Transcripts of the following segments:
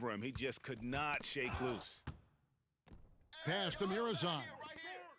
over him. He just could not shake loose. Pass to Mirazan.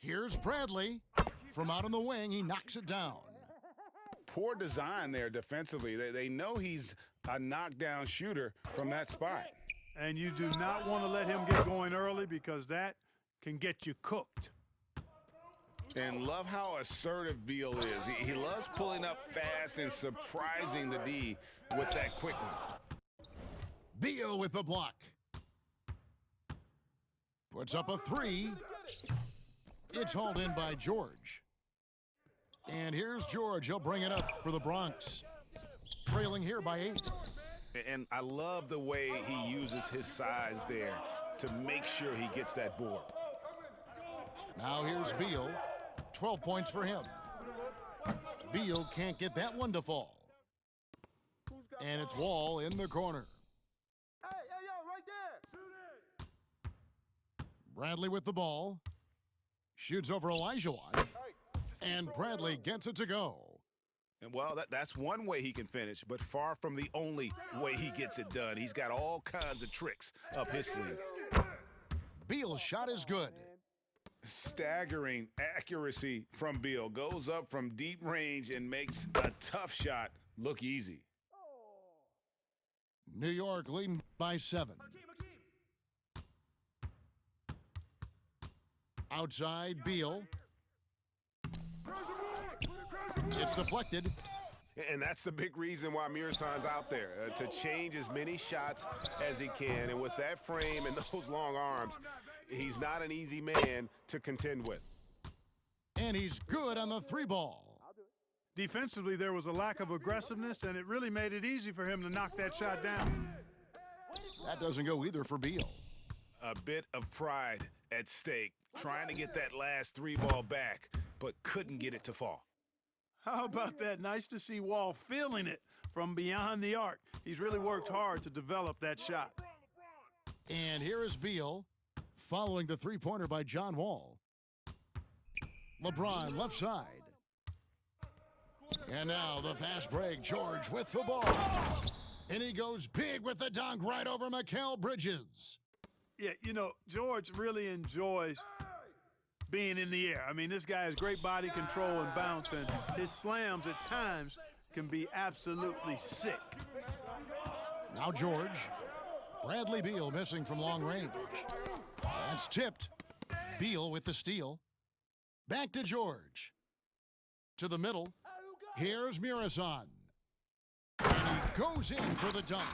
Here's Bradley. From out on the wing, he knocks it down. Poor design there defensively. They know he's a knockdown shooter from that spot. And you do not want to let him get going early because that can get you cooked. And love how assertive Beal is. He loves pulling up fast and surprising the D with that quickness. Beal with the block. Puts up a three. It's hauled in by George. And here's George. He'll bring it up for the Bronx. Trailing here by 8. And I love the way he uses his size there to make sure he gets that board. Now here's Beal. 12 points for him. Beal can't get that one to fall. And it's Wall in the corner. Hey, yo, right there. Bradley with the ball. Shoots over Olajuwon. And Bradley gets it to go. And, well, that's one way he can finish, but far from the only way he gets it done. He's got all kinds of tricks up his sleeve. Beal's shot is good. Staggering accuracy from Beal. Goes up from deep range and makes a tough shot look easy. New York leading by 7. Outside, Beal. It's deflected. And that's the big reason why Mirazan's out there, to change as many shots as he can. And with that frame and those long arms, he's not an easy man to contend with. And he's good on the 3-ball. Defensively, there was a lack of aggressiveness, and it really made it easy for him to knock that shot down. That doesn't go either for Beal. A bit of pride at stake, trying to get that last 3-ball back, but couldn't get it to fall. How about that? Nice to see Wall feeling it from beyond the arc. He's really worked hard to develop that shot. And here is Beal, following the 3-pointer by John Wall. LeBron left side. And now the fast break, George with the ball. And he goes big with the dunk right over Mikal Bridges. Yeah, you know, George really enjoys being in the air. I mean, this guy has great body control and bounce, and his slams at times can be absolutely sick. Now George. Bradley Beal missing from long range. That's tipped. Beal with the steal. Back to George. To the middle. Here's Mirazan. And he goes in for the dunk.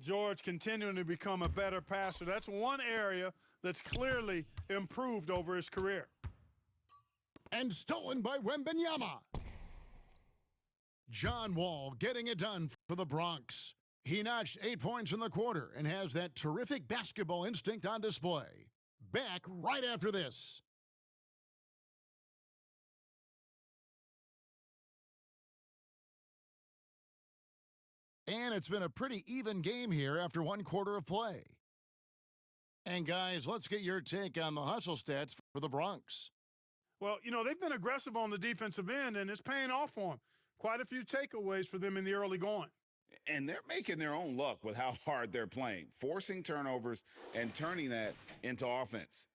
George continuing to become a better passer. That's one area that's clearly improved over his career. And stolen by Wembanyama. John Wall getting it done for the Bronx. He notched 8 points in the quarter and has that terrific basketball instinct on display. Back right after this. And it's been a pretty even game here after 1 quarter of play. And guys, let's get your take on the hustle stats for the Bronx. Well, you know, they've been aggressive on the defensive end, and it's paying off for them. Quite a few takeaways for them in the early going. And they're making their own luck with how hard they're playing, forcing turnovers and turning that into offense.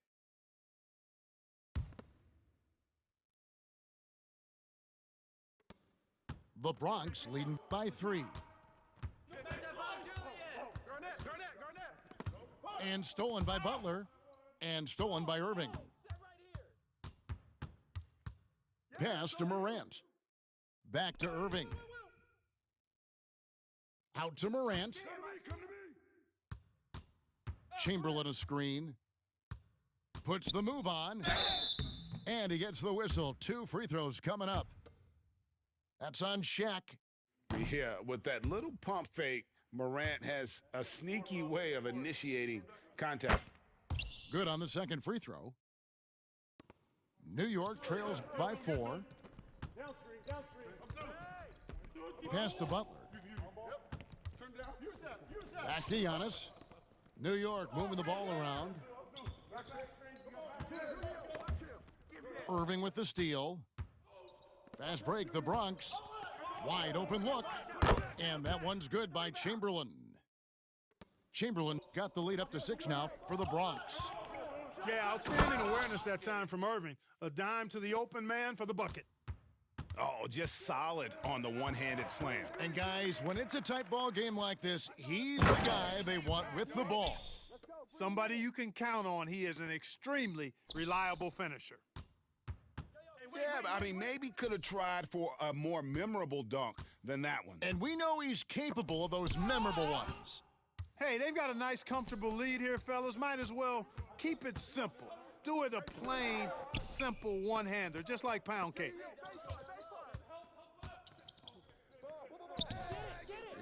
The Bronx leading by 3. And stolen by Butler. And stolen by Irving. Pass to Morant. Back to Irving. Out to Morant. Chamberlain a screen. Puts the move on. And he gets the whistle. 2 free throws coming up. That's on Shaq. Yeah, with that little pump fake, Morant has a sneaky way of initiating contact. Good on the second free throw. New York trails by 4. Pass to Butler. Back to Giannis. New York moving the ball around. Irving with the steal. Fast break, the Bronx. Wide open look. And that one's good by Chamberlain. Chamberlain got the lead up to 6 now for the Bronx. Yeah, outstanding awareness that time from Irving. A dime to the open man for the bucket. Oh, just solid on the one-handed slam. And guys, when it's a tight ball game like this, he's the guy they want with the ball. Somebody you can count on. He is an extremely reliable finisher. Yeah, but I mean, maybe could have tried for a more memorable dunk than that one. And we know he's capable of those memorable ones. Hey, they've got a nice, comfortable lead here, fellas. Might as well keep it simple. Do it a plain, simple one-hander, just like pound cake.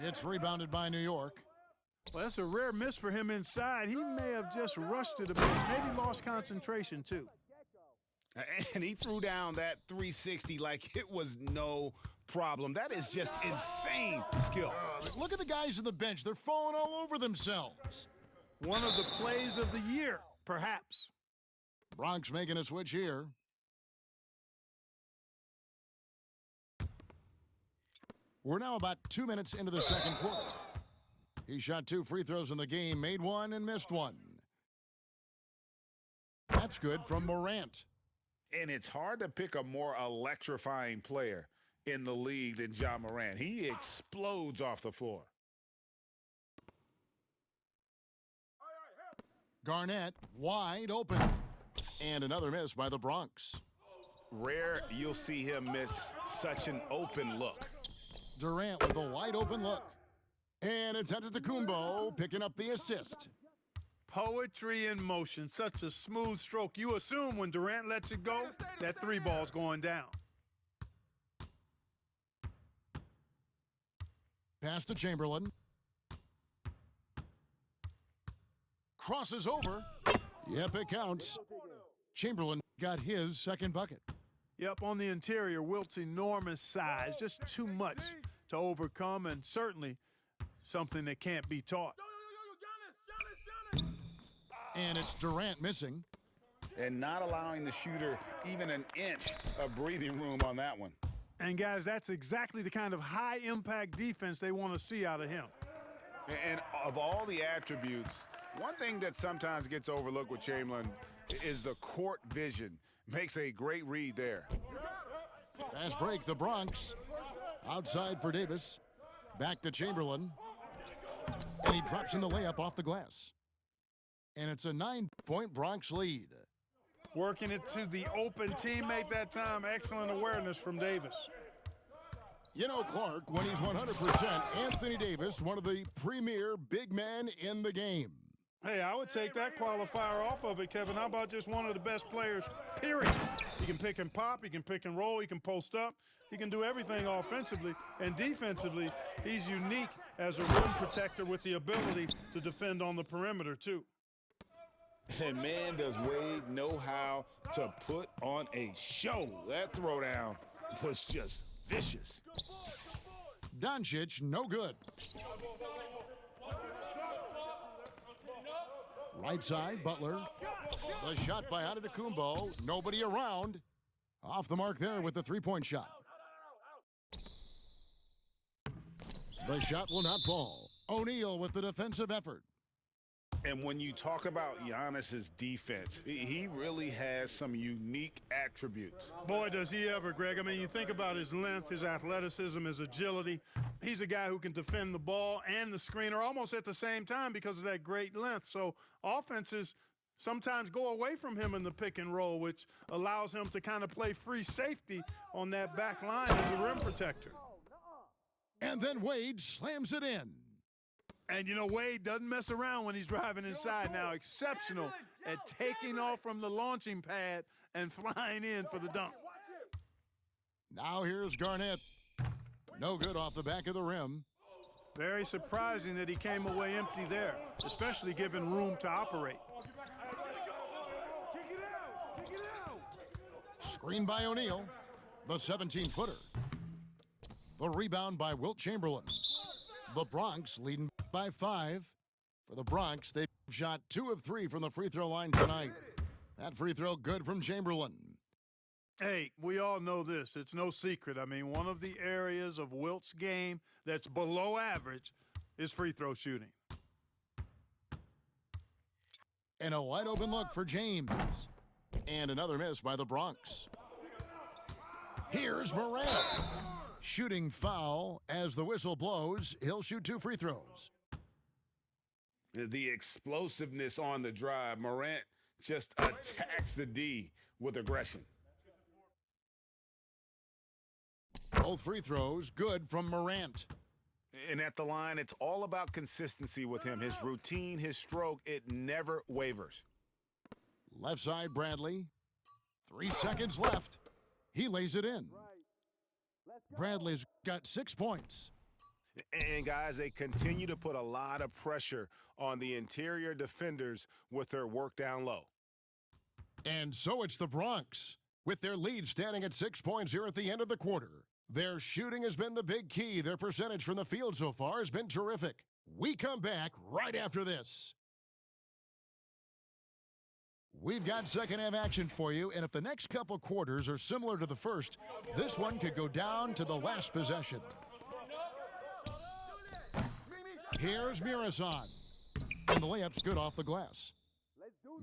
It's rebounded by New York. Well, that's a rare miss for him inside. He may have just rushed it a bit, maybe lost concentration, too. And he threw down that 360 like it was no problem. That is just insane skill. Look at the guys on the bench. They're falling all over themselves. One of the plays of the year, perhaps. Bronx making a switch here. We're now about 2 minutes into the second quarter. He shot 2 free throws in the game, made 1 and missed 1. That's good from Morant. And it's hard to pick a more electrifying player in the league than Ja Morant. He explodes off the floor. Garnett wide open. And another miss by the Bronx. Rare you'll see him miss such an open look. Durant with a wide open look. And it's Antetokounmpo picking up the assist. Poetry in motion, such a smooth stroke. You assume when Durant lets it go, that 3 ball's going down. Pass to Chamberlain. Crosses over. Yep, it counts. Chamberlain got his second bucket. Yep, on the interior, Wilt's enormous size, just too much to overcome, and certainly something that can't be taught. And it's Durant missing. And not allowing the shooter even an inch of breathing room on that one. And guys, that's exactly the kind of high-impact defense they want to see out of him. And of all the attributes, one thing that sometimes gets overlooked with Chamberlain is the court vision. Makes a great read there. Fast break, the Bronx. Outside for Davis. Back to Chamberlain. And he drops in the layup off the glass. And it's a 9-point Bronx lead. Working it to the open teammate that time. Excellent awareness from Davis. You know, Clark, when he's 100%, Anthony Davis, one of the premier big men in the game. Hey, I would take that qualifier off of it, Kevin. How about just one of the best players, period? He can pick and pop, he can pick and roll, he can post up, he can do everything offensively. And defensively, he's unique as a rim protector with the ability to defend on the perimeter, too. And man, does Wade know how to put on a show. That throwdown was just vicious. Doncic, no good. Right side, Butler. The shot by Antetokounmpo. Nobody around. Off the mark there with the three-point shot. The shot will not fall. O'Neal with the defensive effort. And when you talk about Giannis's defense, he really has some unique attributes. Boy, does he ever, Greg. I mean, you think about his length, his athleticism, his agility. He's a guy who can defend the ball and the screener almost at the same time because of that great length. So offenses sometimes go away from him in the pick and roll, which allows him to kind of play free safety on that back line as a rim protector. And then Wade slams it in. And, you know, Wade doesn't mess around when he's driving inside now. Exceptional at taking off from the launching pad and flying in for the dunk. Now here's Garnett. No good off the back of the rim. Very surprising that he came away empty there, especially given room to operate. Screen by O'Neal. The 17-footer. The rebound by Wilt Chamberlain. The Bronx leading by 5. For the Bronx, they've shot 2 of 3 from the free throw line tonight. That free throw good from Chamberlain. Hey, we all know this. It's no secret. I mean, one of the areas of Wilt's game that's below average is free throw shooting. And a wide open look for James. And another miss by the Bronx. Here's Morant. Shooting foul as the whistle blows. He'll shoot 2 free throws. The explosiveness on the drive. Morant just attacks the D with aggression. Both free throws good from Morant. And at the line, it's all about consistency with him. His routine, his stroke, it never wavers. Left side, Bradley. 3 seconds left. He lays it in. Bradley's got 6 points. And, guys, they continue to put a lot of pressure on the interior defenders with their work down low. And so it's the Bronx, with their lead standing at 6 points here at the end of the quarter. Their shooting has been the big key. Their percentage from the field so far has been terrific. We come back right after this. We've got second half action for you, and if the next couple quarters are similar to the first, this one could go down to the last possession. Here's Muresan. And the layup's good off the glass.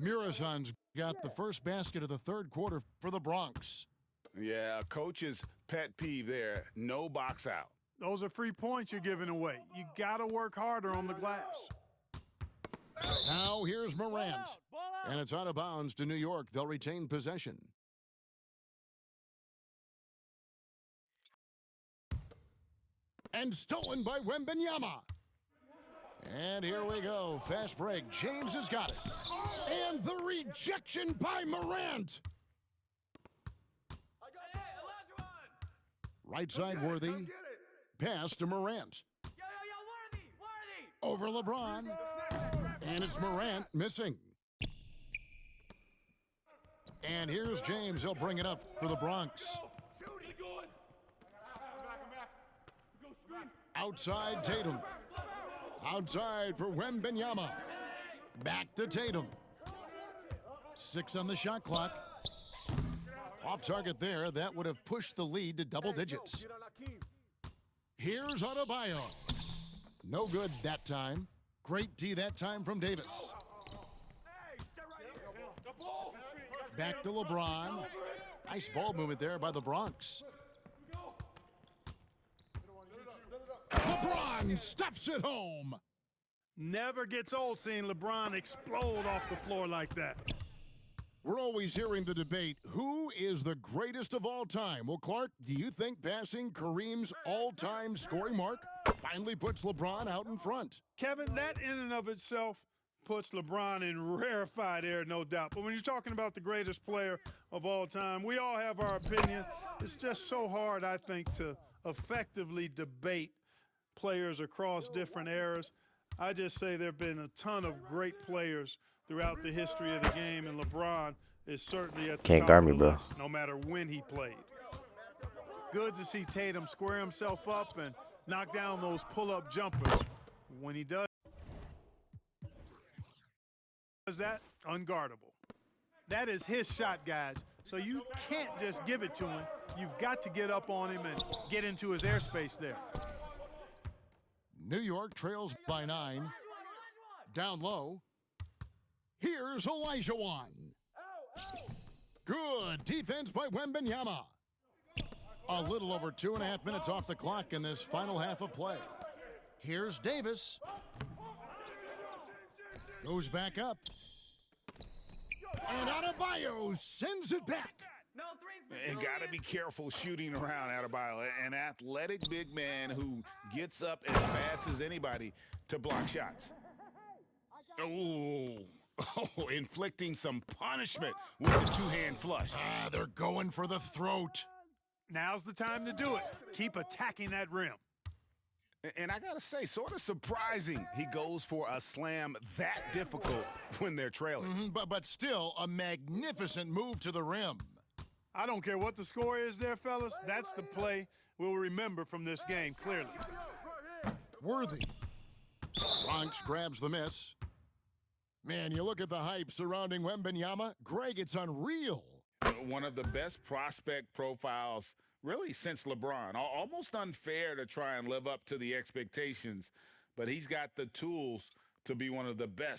Muresan's got the first basket of the third quarter for the Bronx. Yeah, coach's pet peeve there. No box out. Those are free points you're giving away. You got to work harder on the glass. Now here's Morant. And it's out of bounds to New York. They'll retain possession. And stolen by Wembanyama. And here we go. Fast break. James has got it. And the rejection by Morant. Right side, Worthy. Pass to Morant. Over LeBron. And it's Morant missing. And here's James. He'll bring it up for the Bronx. Outside Tatum. Outside for Wembanyama. Back to Tatum. 6 on the shot clock. Off target there. That would have pushed the lead to double digits. Here's Adebayo. No good that time. Great D that time from Davis. Back to LeBron. Nice ball movement there by the Bronx. LeBron stuffs it home. Never gets old seeing LeBron explode off the floor like that. We're always hearing the debate, who is the greatest of all time? Well, Clark, do you think passing Kareem's all-time scoring mark finally puts LeBron out in front? Kevin, that in and of itself puts LeBron in rarefied air, no doubt. But when you're talking about the greatest player of all time, we all have our opinion. It's just so hard, I think, to effectively debate players across different eras. I just say there have been a ton of great players throughout the history of the game, and LeBron is certainly at the Can't top guard of me, the bro. list, no matter when he played. Good to see Tatum square himself up and knock down those pull-up jumpers. When he does that, unguardable. That is his shot, guys. So you can't just give it to him. You've got to get up on him and get into his airspace there. New York trails by 9. Down low. Here's Olajuwon. Good defense by Wembanyama. A little over 2.5 minutes off the clock in this final half of play. Here's Davis. Goes back up. And Adebayo sends it back. And got to be careful shooting around Adebayo, an athletic big man who gets up as fast as anybody to block shots. Oh, inflicting some punishment with the two-hand flush. They're going for the throat. Now's the time to do it. Keep attacking that rim. And I got to say, sort of surprising he goes for a slam that difficult when they're trailing. But still, a magnificent move to the rim. I don't care what the score is there, fellas. That's the play we'll remember from this game, clearly. Worthy. Bronx grabs the miss. Man, you look at the hype surrounding Wembanyama. Greg, it's unreal. One of the best prospect profiles really since LeBron. Almost unfair to try and live up to the expectations, but he's got the tools to be one of the best